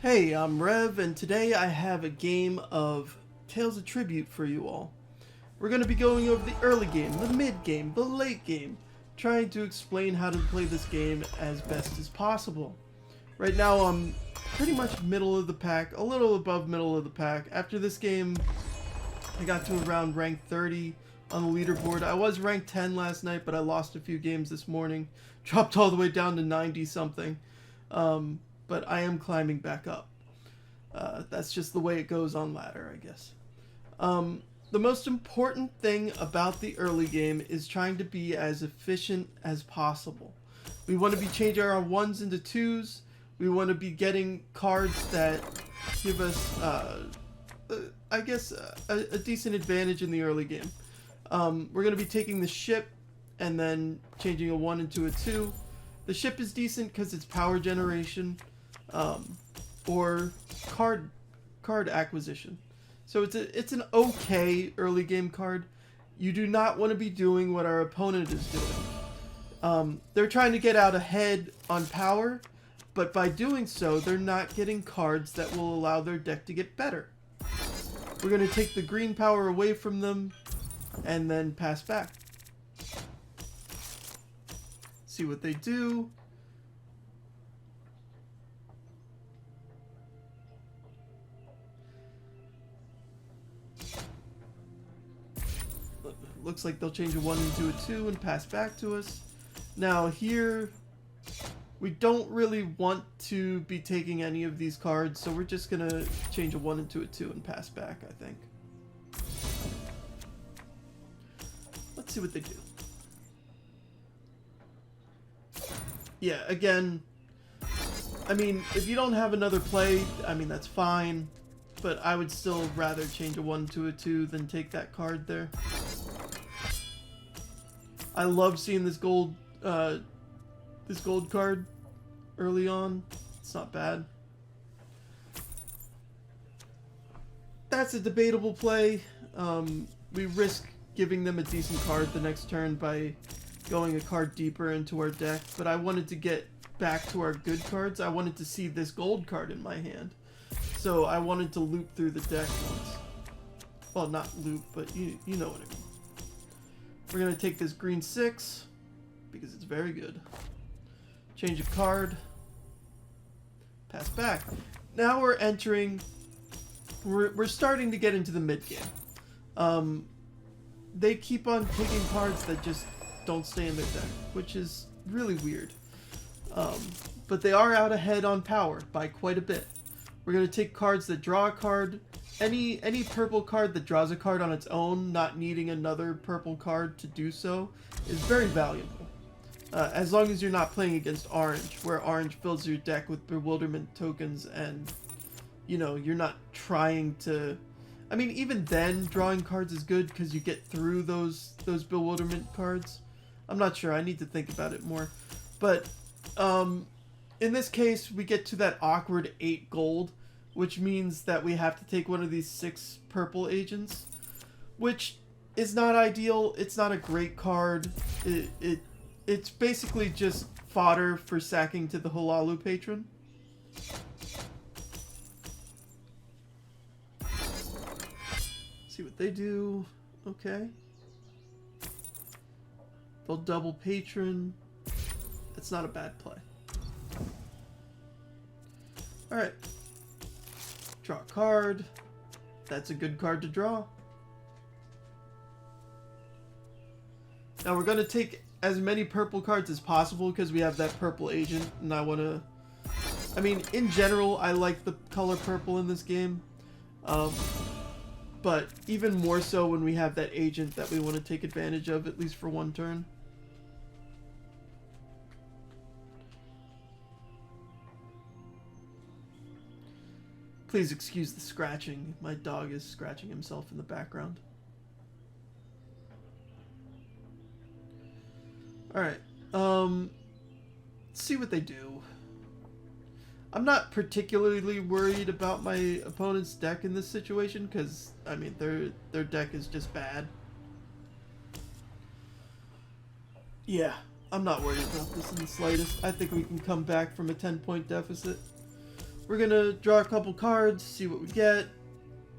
Hey, I'm Rev, and today I have a game of Tales of Tribute for you all. We're going to be going over the early game, the mid game, the late game, trying to explain how to play this game as best as possible. Right now I'm pretty much middle of the pack, a little above middle of the pack. After this game, I got to around rank 30 on the leaderboard. I was ranked 10 last night, but I lost a few games this morning. Dropped all the way down to 90 something. But I am climbing back up. That's just the way it goes on ladder, I guess. The most important thing about the early game is trying to be as efficient as possible. We want to be changing our 1s into 2s. We want to be getting cards that give us, I guess, a decent advantage in the early game. We're going to be taking the ship and then changing a 1 into a 2. The ship is decent because it's power generation. Or card acquisition. So it's an okay early game card. You do not want to be doing what our opponent is doing. They're trying to get out ahead on power, but by doing so, they're not getting cards that will allow their deck to get better. We're going to take the green power away from them and then pass back. See what they do. Looks like they'll change a 1 into a 2 and pass back to us. Now here, we don't really want to be taking any of these cards, so we're just going to change a 1 into a 2 and pass back, I think. Let's see what they do. Yeah, again, I mean, if you don't have another play, I mean, that's fine. But I would still rather change a 1 to a 2 than take that card there. I love seeing this gold card early on. It's not bad. That's a debatable play. We risk giving them a decent card the next turn by going a card deeper into our deck, but I wanted to get back to our good cards. I wanted to see this gold card in my hand. So I wanted to loop through the deck once. Well, not loop, but you know what I mean. We're going to take this green 6 because it's very good. Change a card. Pass back. Now we're entering... We're starting to get into the mid game. They keep on taking cards that just don't stay in their deck, which is really weird. But they are out ahead on power by quite a bit. We're going to take cards that draw a card. Any purple card that draws a card on its own, not needing another purple card to do so, is very valuable. As long as you're not playing against orange, where orange fills your deck with bewilderment tokens and, you know, you're not trying to... I mean, even then, drawing cards is good because you get through those bewilderment cards. I'm not sure. I need to think about it more. But, in this case, we get to that awkward 8 gold, which means that we have to take one of these 6 purple agents, which is not ideal. It's not a great card. It's basically just fodder for sacking to the Hlaalu patron. See what they do. Okay. They'll double patron. It's not a bad play. Alright. Draw a card. That's a good card to draw. Now we're going to take as many purple cards as possible because we have that purple agent and I want to... I mean, in general, I like the color purple in this game. But even more so when we have that agent that we want to take advantage of, at least for one turn. Please excuse the scratching. My dog is scratching himself in the background. Alright. Let's see what they do. I'm not particularly worried about my opponent's deck in this situation because, I mean, their deck is just bad. Yeah, I'm not worried about this in the slightest. I think we can come back from a 10-point deficit. we're gonna draw a couple cards, see what we get.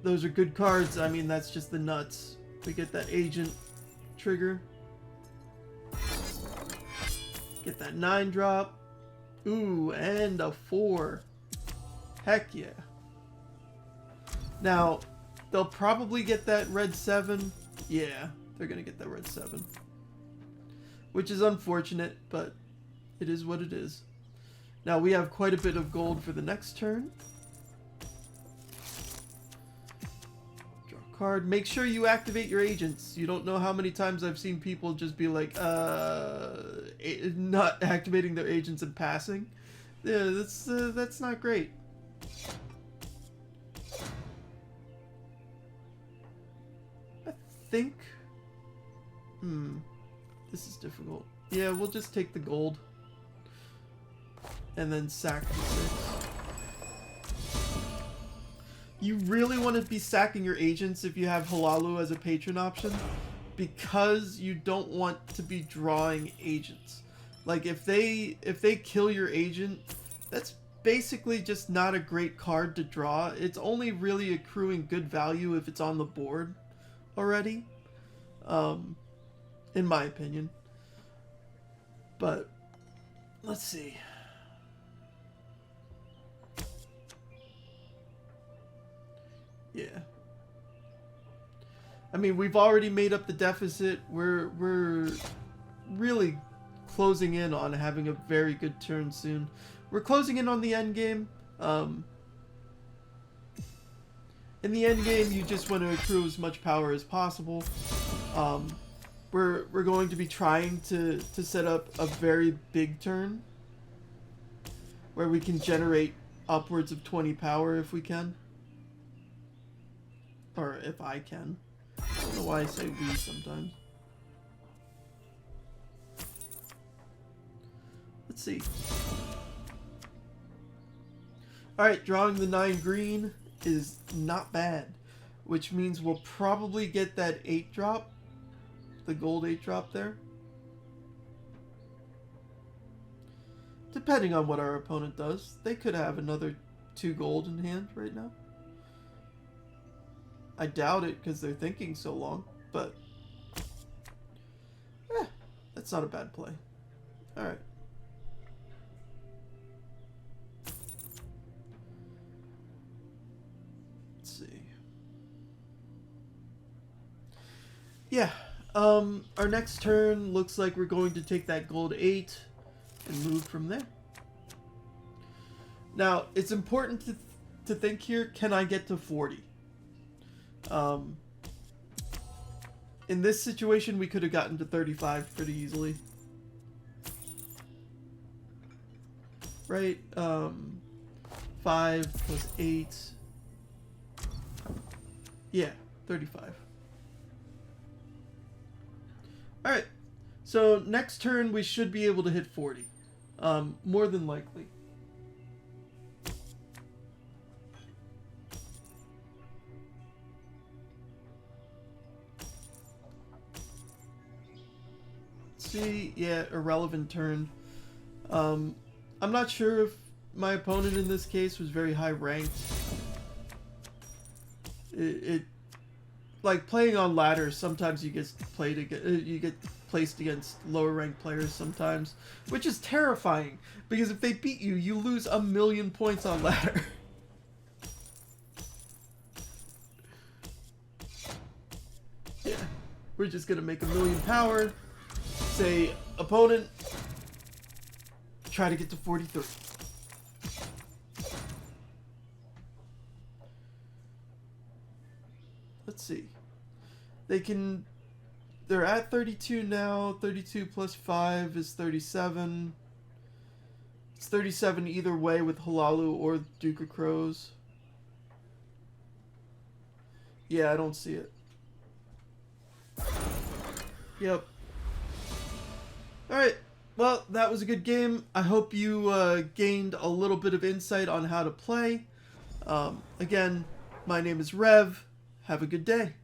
Those are good cards. I mean, that's just the nuts. We get that agent trigger. Get that 9 drop. Ooh, and a 4. Heck yeah. Now, they'll probably get that red 7. Yeah, they're gonna get that red 7. Which is unfortunate, but it is what it is. Now, we have quite a bit of gold for the next turn. Draw a card. Make sure you activate your agents. You don't know how many times I've seen people just be like, not activating their agents and passing. Yeah, that's not great. I think... This is difficult. Yeah, we'll just take the gold. And then sack the 6. You really want to be sacking your agents if you have Hlaalu as a patron option, because you don't want to be drawing agents. Like, if they kill your agent, that's basically just not a great card to draw. It's only really accruing good value if it's on the board already, in my opinion. But let's see. Yeah. I mean, we've already made up the deficit. We're really closing in on having a very good turn soon. We're closing in on the end game. In the end game, you just want to accrue as much power as possible. We're going to be trying to set up a very big turn where we can generate upwards of 20 power if we can. Or if I can. I don't know why I say we sometimes. Let's see. Alright, drawing the 9 green is not bad. Which means we'll probably get that 8 drop. The gold 8 drop there. Depending on what our opponent does. They could have another 2 gold in hand right now. I doubt it because they're thinking so long, but that's not a bad play. Alright. Let's see. Yeah, our next turn looks like we're going to take that gold 8 and move from there. Now, it's important to think here, can I get to 40? In this situation, we could have gotten to 35 pretty easily. Right? 5 plus 8. Yeah, 35. Alright. So, next turn, we should be able to hit 40. More than likely. Yeah, irrelevant turn. I'm not sure if my opponent in this case was very high ranked. It like playing on ladders, sometimes you get placed against lower ranked players sometimes, which is terrifying because if they beat you, you lose 1,000,000 points on ladder. Yeah, we're just gonna make 1,000,000 power. Say, opponent, try to get to 43. Let's see. They're at 32 now. 32 plus 5 is 37. It's 37 either way with Hlaalu or Duke of Crows. Yeah, I don't see it. Yep. Alright, well, that was a good game. I hope you gained a little bit of insight on how to play. Again, my name is Rev. Have a good day.